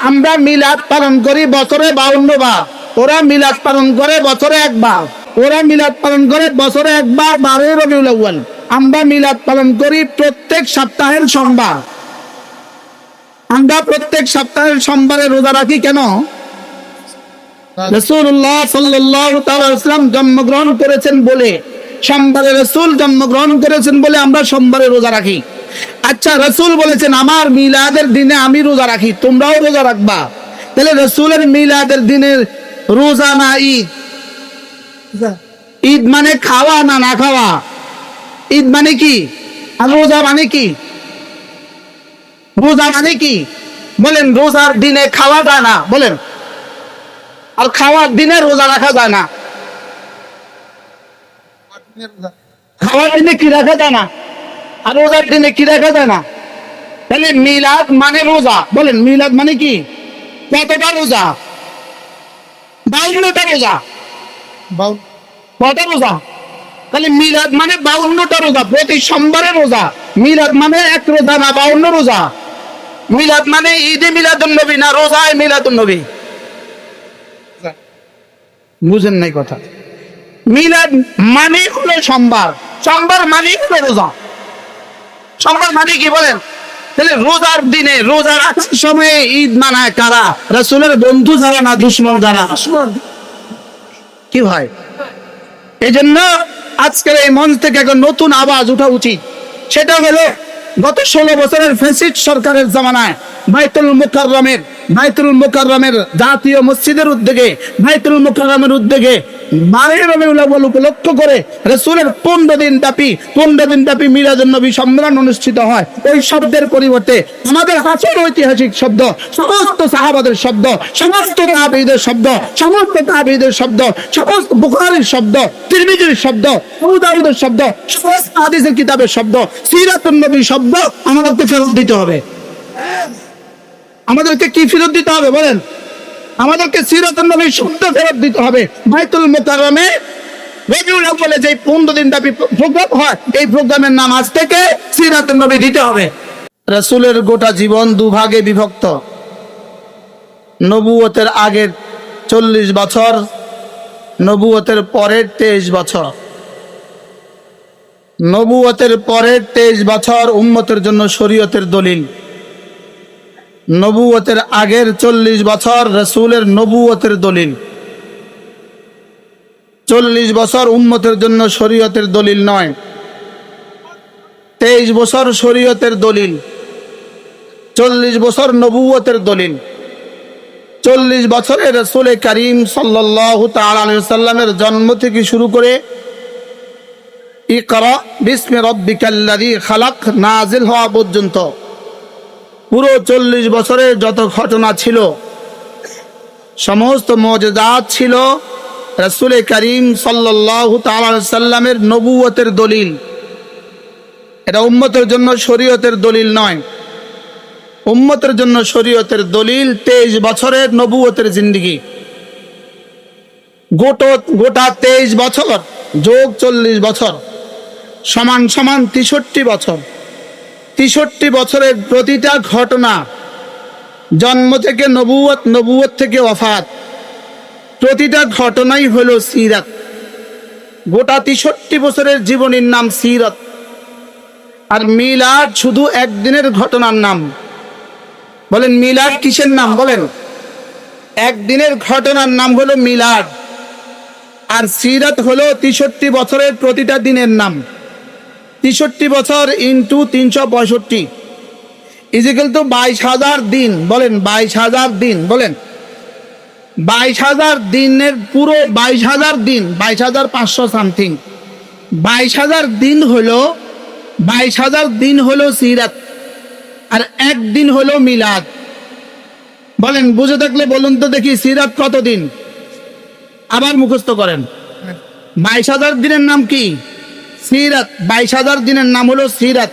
আমরা মিলাদ পালন করি বছরে 52 বার, ওরা মিলাদ পালন করে বছরে একবার। ওরা মিলাদ পালন করে বছরে একবার 12 রবিউল আউয়াল। আমরা মিলাদ পালন করি প্রত্যেক সপ্তাহের সোমবার। আমরা প্রত্যেক সপ্তাহের সোমবারে রোজা রাখি কেন? রাসূলুল্লাহ সাল্লাল্লাহু তাআলা আলাইহি ওয়াসাল্লাম জন্মগ্রহণ করেছেন বলে, সোমবারে রাসূল জন্মগ্রহণ করেছেন বলে আমরা সোমবারে রোজা রাখি। আচ্ছা, রাসূল বলেছেন আমার মিলাদের দিনে আমি রোজা রাখি, তোমরাও রোজা রাখবা। তাহলে রাসূলের মিলাদের দিনের রোজা না ঈদ? ঈদ মানে খাওয়া না না খাওয়া? ঈদ মানে কি? আর রোজা মানে কি? রোজা মানে কি বলেন? রোজার দিনে খাওয়া যায় না বলেন, আর খাওয়ার দিনে রোজা রাখা যায় না। খাওয়ার দিনে কি রাখা যায় না, আর রোজার দিনে কি রাখা যায় না? তাহলে মিলাদ মানে রোজা। বলেন মিলাদ মানে কি? কতটা রোজা? 52টা রোজা। কত রোজা? তাহলে মিলাদ মানে 52টা রোজা, প্রতি সোমবারে রোজা। মিলাদ মানে এক রোজা না 52 রোজা। মিলাদ মানে ঈদে মিলাদুন নবী না রোজায় মিলাদুন নবী? বুঝেন নাই কথা? মিলাদ মানে হলো সোমবার, সোমবার মানে হলো রোজা। সোমবার মানে কি বলেন? তাহলে রোজার দিনে রোজা রাখার সময়ে ঈদ মানায় কারা? রাসূলের বন্ধু যারা না দুশমন যারা? কি ভাই, এই জন্য আজকের এই মঞ্চ থেকে একটা নতুন আওয়াজ ওঠা উচিত। সেটা হলো গত 16 বছরের ফ্যাসিস্ট সরকারের জামানায় বাইতুল মুকাররমের জাতীয় মসজিদের উদ্যোগে, বাইতুল মুকাররমের উদ্যোগে 12 রবিউল আউয়াল উপলক্ষ করে রাসূলের 15 দিন ব্যাপী মিলাদুন নবী সম্মেলন অনুষ্ঠিত হয়। ওই শব্দের পরিবর্তে আমাদের হাসর ঐতিহাসিক শব্দ, সমস্ত সাহাবাদের শব্দ, সমস্ত তাবেঈদের শব্দ, সমস্ত বুখারীর শব্দ, তিরমিজির শব্দ, আবু দাউদের শব্দ, সমস্ত হাদিসের কিতাবের শব্দ, সিরাতুন নবীর শব্দ আমাদেরকে ফেরত দিতে হবে। আমাদেরকে কি ফেরত দিতে হবে বলেন? আমাদেরকে সিরাতুন নবীর শব্দ ফেরত দিতে হবে। বাইতুল মুকাররমে রবিউল আউয়ালে যে 15 দিন ব্যাপী প্রোগ্রাম হয়, এই প্রোগ্রামের নাম আজ থেকে সিরাতুন নবী দিতে হবে। রাসূলের গোটা জীবন দুভাগে বিভক্ত। নবুয়তের আগের 40 বছর, নবুয়তের পরের 23 বছর। নবুয়তের পরের 23 বছর উম্মতের জন্য শরীয়তের দলিল। নবুয়তের আগের 40 বছর রাসূলের নবুয়তের দলিল। 40 বছর উম্মতের জন্য শরীয়তের দলিল নয়, 23 বছর শরীয়তের দলিল, 40 বছর নবুয়তের দলিল। 40 বছরে রাসূল করিম সাল্লাল্লাহু তাআলা আলাইহি ওয়াসাল্লামের জন্ম থেকে শুরু করে ইকরা বিসমি রাব্বিকাল্লাযী খালাক নাজিল হওয়া পর্যন্ত পুরো 40 বছরের যত ঘটনা ছিল, সমস্ত মুজিজাত ছিল রাসূল করিম সাল্লাল্লাহু তাআলা আলাইহি ওয়াসাল্লামের নবুয়তের দলিল। এটা উম্মতের জন্য শরীয়তের দলিল নয়। উম্মতের জন্য শরীয়তের দলিল 23 বছরের নবুয়তের জিন্দেগি। গোটা 23 বছর যোগ 40 বছর সমান 63 বছর। 63 বছরের প্রতিটা ঘটনা, জন্ম থেকে নবুয়ত, নবুয়ত থেকে ওয়াফাত, প্রতিটা ঘটনাই হলো সিরাত। গোটা 63 বছরের জীবনীর নাম সিরাত। আর মিলাদ শুধু একদিনের ঘটনার নাম। বলেন মিলাদ কিসের নাম বলেন? একদিনের ঘটনার নাম হলো মিলাদ। আর সিরাত হলো 63 বছরের প্রতিটা দিনের নাম। 63 বছর ইন্টু 365 ইজিক্যাল টু 22,000 দিন। বলেন 22,000 দিন। বলেন 22,000 দিনের পুরো 22,000 দিন, 22,500 সামথিং, 22,000 দিন হলো 22,000 দিন হলো সিরাত। আর একদিন হলো মিলাদ। বলেন বুঝে থাকলে বলুন তো দেখি সিরাত কত দিন? আবার মুখস্থ করেন। 22,000 দিনের নাম কি? সিরাত। 22,000 দিনের নাম হলো সিরাত।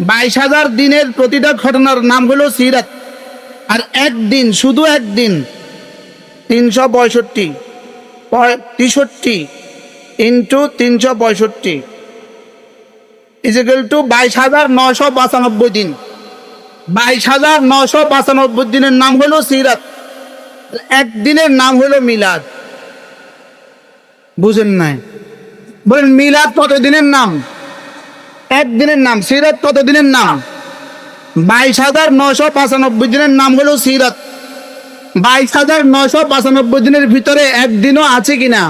22,000 দিনের প্রতিটা ঘটনার নাম হলো সিরাত। আর একদিন, শুধু একদিন 365 63 ইন্টু 365 ইজিক্যাল টু 22,995 দিন। 22,995 দিনের নাম হলো সিরাত, একদিনের নাম হলো মিলাদ। বুঝেন নাই? বলেন মিলাদ কত দিনের নাম? একদিনের নাম। সিরাত কত দিনের নাম? 22,995 দিনের নাম হলো সিরাত। 22,995 দিনের ভিতরে একদিনও আছে কিনা?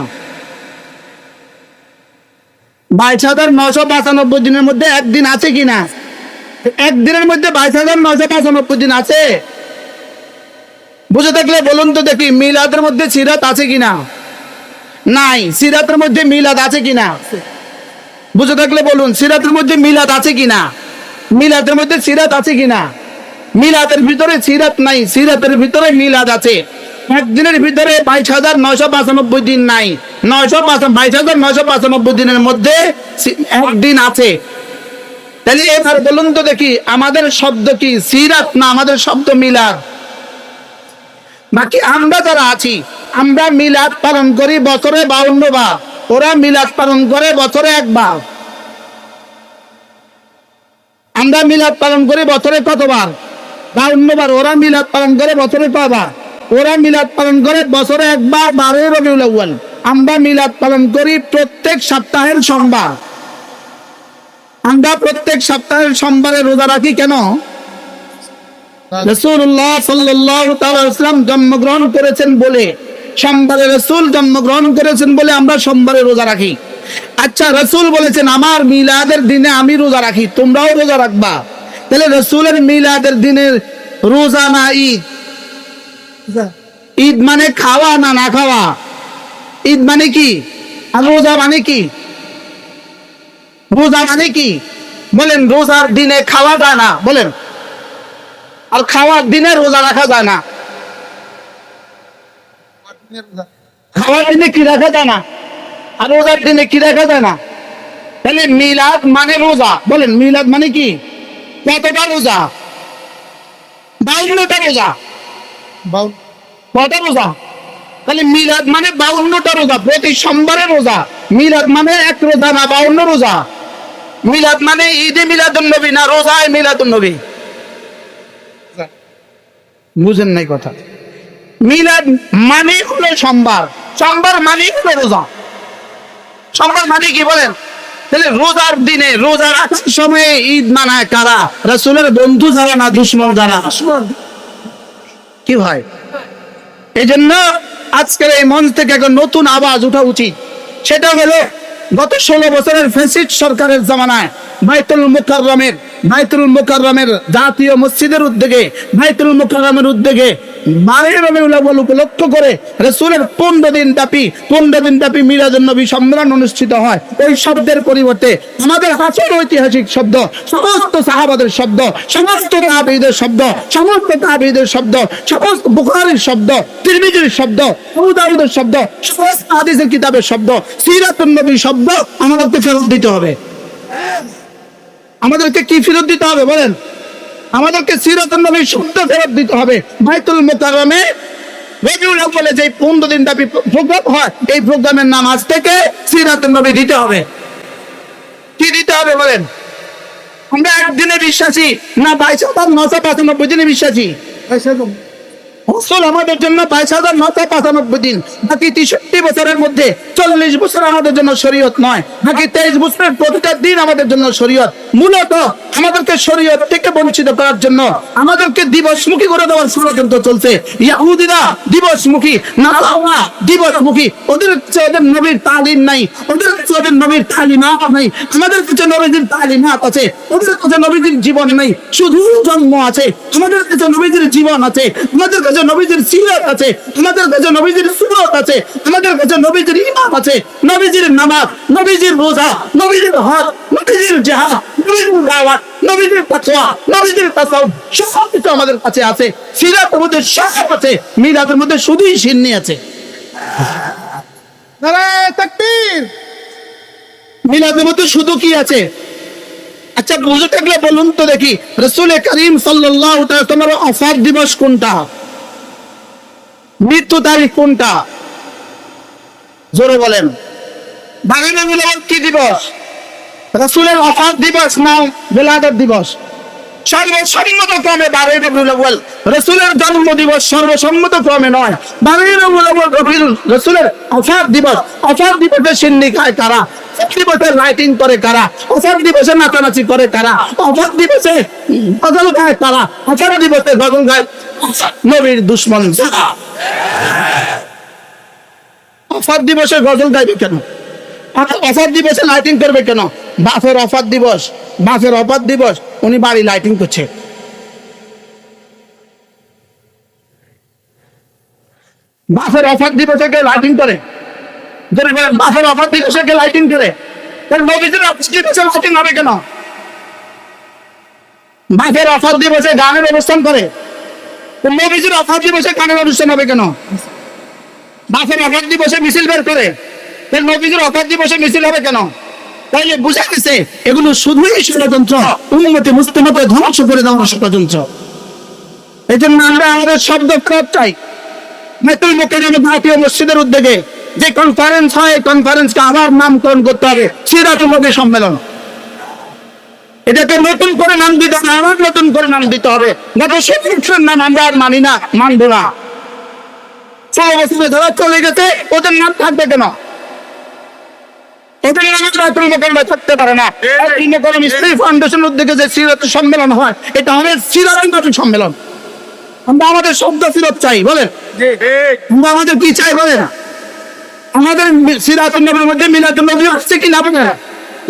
22,995 দিনের মধ্যে একদিন আছে কিনা? একদিনের মধ্যে 22,995 দিন আছে? বুঝে থাকলে বলুন তো দেখি, মিলাদের মধ্যে সিরাত আছে কিনা? নাই। সিরাতের মধ্যে মিলাদ আছে কিনা? বুঝে থাকলে বলুন, সিরাতের মধ্যে মিলাদ আছে কিনা? মিলাদের মধ্যে সিরাত আছে কিনা? মিলাদের ভিতরে সিরাত নাই, সিরাতের ভিতরে মিলাদ আছে। একদিনের ভিতরে 22,995 দিন নাই, 22,995 দিনের মধ্যে একদিন আছে। তাহলে এবার বলুন তো দেখি, আমাদের শব্দ কি সিরাত না আমাদের শব্দ মিলাদ? বাকি আমরা যারা আছি, আমরা মিলাদ পালন করি বছরে 52 বার, ওরা মিলাদ পালন করে বছরে একবার। আমরা মিলাদ পালন করি বছরে কতবার? 52 বার। ওরা মিলাদ পালন করে বছরে কয়বার? ওরা মিলাদ পালন করে বছরে একবার, 12 রবিউল আউয়াল। আমরা মিলাদ পালন করি প্রত্যেক সপ্তাহের সোমবার। আমরা প্রত্যেক সপ্তাহের সোমবারে রোজা রাখি কেন? রাসূলুল্লাহ সাল্লাল্লাহু তাআলা সাল্লাম জন্মগ্রহণ করেছেন বলে, সোমবারে রাসূল জন্মগ্রহণ করেছেন বলে আমরা সোমবারে রোজা রাখি। আচ্ছা, রাসূল বলেছেন আমার মিলাদের দিনে আমি রোজা রাখি, তোমরাও রোজা রাখবা। তাহলে রাসূলের মিলাদের দিনের রোজা না ঈদ? ঈদ মানে খাওয়া না না খাওয়া? ঈদ মানে কি? আর রোজা মানে কি? রোজা মানে কি বলেন? রোজার দিনে খাওয়া যায় না বলেন, আর খাওয়ার দিনে রোজা রাখা যায় না। খাওয়ার দিনে কি রাখা যায় না, আর রোজার দিনে কি রাখা যায় না? তাহলে মিলাদ মানে রোজা। বলেন মিলাদ মানে কি? কতটা রোজা? 52টা রোজা। কত রোজা? তাহলে মিলাদ মানে 52টা রোজা, প্রতি সোমবারে রোজা। মিলাদ মানে এক রোজা না 52 রোজা। মিলাদ মানে ঈদে মিলাদুন নবী না রোজায় মিলাদুন নবী? বুঝেন নাই কথা? মিলাদ মানে হলো সোমবার, সোমবার মানে হলো রোজা। সোমবার মানে কি বলেন? তাহলে রোজার দিনে রোজা রাখার সময়ে ঈদ মানায় কারা? রাসূলের বন্ধু যারা না দুশমন যারা? কি ভাই? এই জন্য আজকের এই মঞ্চ থেকে একটা নতুন আওয়াজ ওঠা উচিত। সেটা হলো গত 16 বছরের ফ্যাসিস্ট সরকারের জামানায় বাইতুল মুকাররমের জাতীয় মসজিদের উদ্যোগে, বাইতুল মুকাররমের উদ্যোগে 12 রবিউল আউয়াল উপলক্ষ করে রাসূলের 15 দিন ব্যাপী মিলাদুন নবী সম্মেলন অনুষ্ঠিত হয়। এই শব্দের পরিবর্তে আমাদের হাসর ঐতিহাসিক শব্দ, সমস্ত সাহাবাদের শব্দ, সমস্ত তাবেঈদের শব্দ, সমস্ত বুখারীর শব্দ, তিরমিজির শব্দ, আবু দাউদের শব্দ, সমস্ত হাদিসের কিতাবের শব্দ, সিরাতুন নবীর শব্দ আমাদেরকে ফেরত দিতে হবে। আমাদেরকে কি ফেরত দিতে হবে বলেন? আমাদেরকে সিরাতুন নবীর শব্দ ফেরত দিতে হবে। বাইতুল মুকাররমে রবিউল আউয়ালে যে 15 দিন ব্যাপী প্রোগ্রাম হয়, এই প্রোগ্রামের নাম আজ থেকে সিরাতুন নবী দিতে হবে। কি দিতে হবে বলেন? আমরা একদিনে বিশ্বাসী না 22,995 দিনে বিশ্বাসী? রাসূল আমাদের জন্য 22,995 দিন, বাকি 63 বছরের মধ্যে 40 বছর আমাদের জন্য শরীয়ত নয়, বাকি 23 বছরের প্রতিটা দিন আমাদের জন্য শরীয়ত। মূলত আমাদেরকে শরীয়ত থেকে বঞ্চিত করার জন্য আমাদেরকে দিবসমুখী করে দেওয়ার ষড়যন্ত্র চলছে। ইহুদিরা দিবসমুখী, নাসারা দিবসমুখী। ওদের নবীর তালিম নাই, ওদের নবীর তালিমাত নাই। আমাদের কাছে নবীর তালিমাত আছে, ওদের কাছে নবীর জীবন নাই, শুধু জন্ম আছে। আমাদের কাছে নবীর জীবন আছে, আমাদের কাছে নবীজির সিরাত আছে, আমাদের কাছে নবীজির সুন্নাত আছে, আমাদের কাছে নবীজির ঈমান আছে, নবীজির নামাজ, নবীজির রোজা, নবীজির হজ, নবীজির জিহাদ, নবীজির দাওয়াত, নবীজির তাকওয়া, নবীজির তাসাউফ, সব কিছু আমাদের কাছে আছে। সিরাতের মধ্যে সব আছে, মিলাদের মধ্যে শুধুই সিন্নি আছে। নারায়ে তাকবীর! মিলাদের মধ্যে শুধু কি আছে? আচ্ছা, বুঝে থাকলে বলুন তো দেখি, রাসূল করিম সাল্লাল্লাহু আলাইহি ওয়াসাল্লামের ওফাত দিবস কোনটা? মৃত্যু তারিখ কোনটা? জোরে বলেন। 12 রবিউল আউয়াল কি দিবস? রাসূলের ওফাত দিবস না বেলাদত দিবস? সর্বসম্মত ক্রমে 12 রবিউল আউয়াল, রাসূলের জন্মদিবস সর্বসম্মত ক্রমে নয়। 12 রবিউল আউয়াল রাসূলের ওফাত দিবস। ওফাত দিবসে সিন্নি খায় কারা? ওফাত দিবসে লাইটিং করে কারা? ওফাত দিবসে নাচানাচি করে কারা? ওফাত দিবসে গজল গায় কারা? ওফাত দিবসে গজল গায় নবীর দুশমন যারা। ওফাত দিবসে গজল গাইবে কেন? ওফাত দিবসে লাইটিং করবে কেন? বাপের ওফাত দিবস, বাপের ওফাত দিবস, উনি বাড়ি লাইটিং করছে। বাপের ওফাত দিবসে কে লাইটিং করে? বাপের ওফাত দিবসে কে লাইটিং করে? নবীজির ওফাত দিবসে লাইটিং হবে কেন? বাপের ওফাত দিবসে গানের অনুষ্ঠান করে, নবীজির ওফাত দিবসে গানের অনুষ্ঠান হবে কেন? বাপের ওফাত দিবসে মিছিল বের করে, নবীজির ওফাত দিবসে মিছিল হবে কেন? তাইলে বুঝা গেছে এগুলো শুধুই ষড়যন্ত্র, উম্মতে মুসলিমাকে ধ্বংস করে দেওয়ার ষড়যন্ত্র। এই জন্য আমরা আমাদের শব্দ ফেরত চাই। বাইতুল মুকাররমে জাতীয় মসজিদের উদ্যোগে যে কনফারেন্স হয়, কনফারেন্সকে আবার নামকরণ করতে হবে সিরাতুল নবী সম্মেলন। এটাকে নতুন করে নাম দিতে হবে, আবার নতুন করে নাম দিতে হবে। গত 17 নাম আমরা আর মানি না, মানবো না। 16 বছরে ধরা চলে গেছে, ওদের নাম থাকবে কেন? ওদের নাম বাইতুল মুকাররমে থাকতে পারে না। বাইতুল মুকাররম ইসলামী ফাউন্ডেশন উদ্যোগে যে সিরাত সম্মেলন হয়, এটা হবে সিরাতুল নবী সম্মেলন। আমরা আমাদের শব্দ ফিরত চাই, বলেন আমরা আমাদের কি চাই বলেন? আমাদের সিরাতুন নবীর মধ্যে মিলাদুন নবী আসছে কি না বলেন?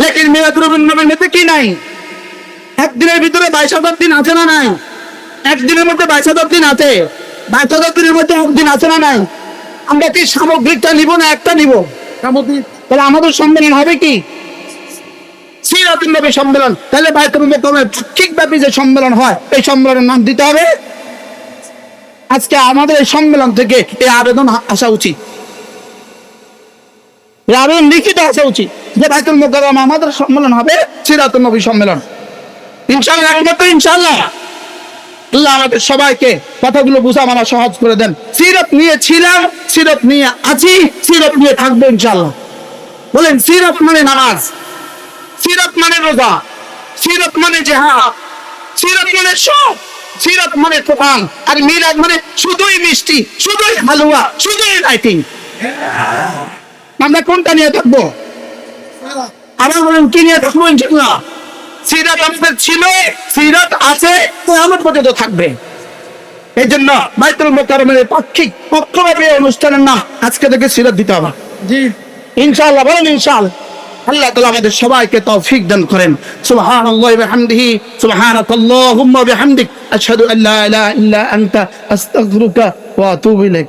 লেকিন মিলাদুন নবীর মধ্যে কি নাই? একদিনের ভিতরে 22,000 দিন আছে না নাই? একদিনের মধ্যে 22,000 দিন আছে। 22,000 দিনের মধ্যে একদিন আছে না নাই? আমরা কি সামগ্রিকটা নিব না একটা নিব? তাহলে আমাদের সম্মেলন হবে কি? সিরাতুন নবী সম্মেলন। তাহলে বাইতুল মুকাররমে পাক্ষিকব্যাপী যে সম্মেলন হয়, এই সম্মেলনের নাম দিতে হবে। আজকে আমাদের এই সম্মেলন থেকে এই আবেদন আসা উচিত, এই আবেদন লিখিত আসা উচিত যে বাইতুল মুকাররমে আমাদের সম্মেলন হবে সিরাতুন নবী সম্মেলন। ইনশাআল্লাহ, ইনশাআল্লাহ আল্লাহ আমাদের সবাইকে কথাগুলো বুঝা মানা সহজ করে দেন। সিরাত নিয়ে ছিলাম, সিরাত নিয়ে আছি, সিরাত নিয়ে থাকবো ইনশাআল্লাহ। বলেন সিরাত মানে নামাজ, সিরাত মানে রোজা, সিরাত মানে জিহাদ, সিরাত মানে সব, সিরাত মানে কোরআন, আর মিলাদ মানে শুধুই মিষ্টি, শুধুই হালুয়া, শুধুই লাইটিং। আমরা কোনটা নিয়ে থাকবো? আবার বলেন কি নিয়ে থাকবো? ইনশাআল্লাহ সিরাত আমাদের ছিল, সিরাত আছে, কিয়ামত পর্যন্ত থাকবে। এই জন্য বাইতুল মুকাররমের পাক্ষিক পক্ষভাবে অনুষ্ঠানের নাম আজকে থেকে সিরাত দিতে হবে। জি ইনশাআল্লাহ, বলেন ইনশাআল্লাহ। আল্লাহ তাআলা আমাদের সবাইকে তৌফিক দান করেন। সুবহানাল্লাহি ওয়া বিহামদিহি, সুবহানাকাল্লাহুম্মা ওয়া বিহামদিক, আশহাদু আল্লা ইলাহা ইল্লা আনতা, আস্তাগফিরুকা ওয়া আতুবু ইলাইক।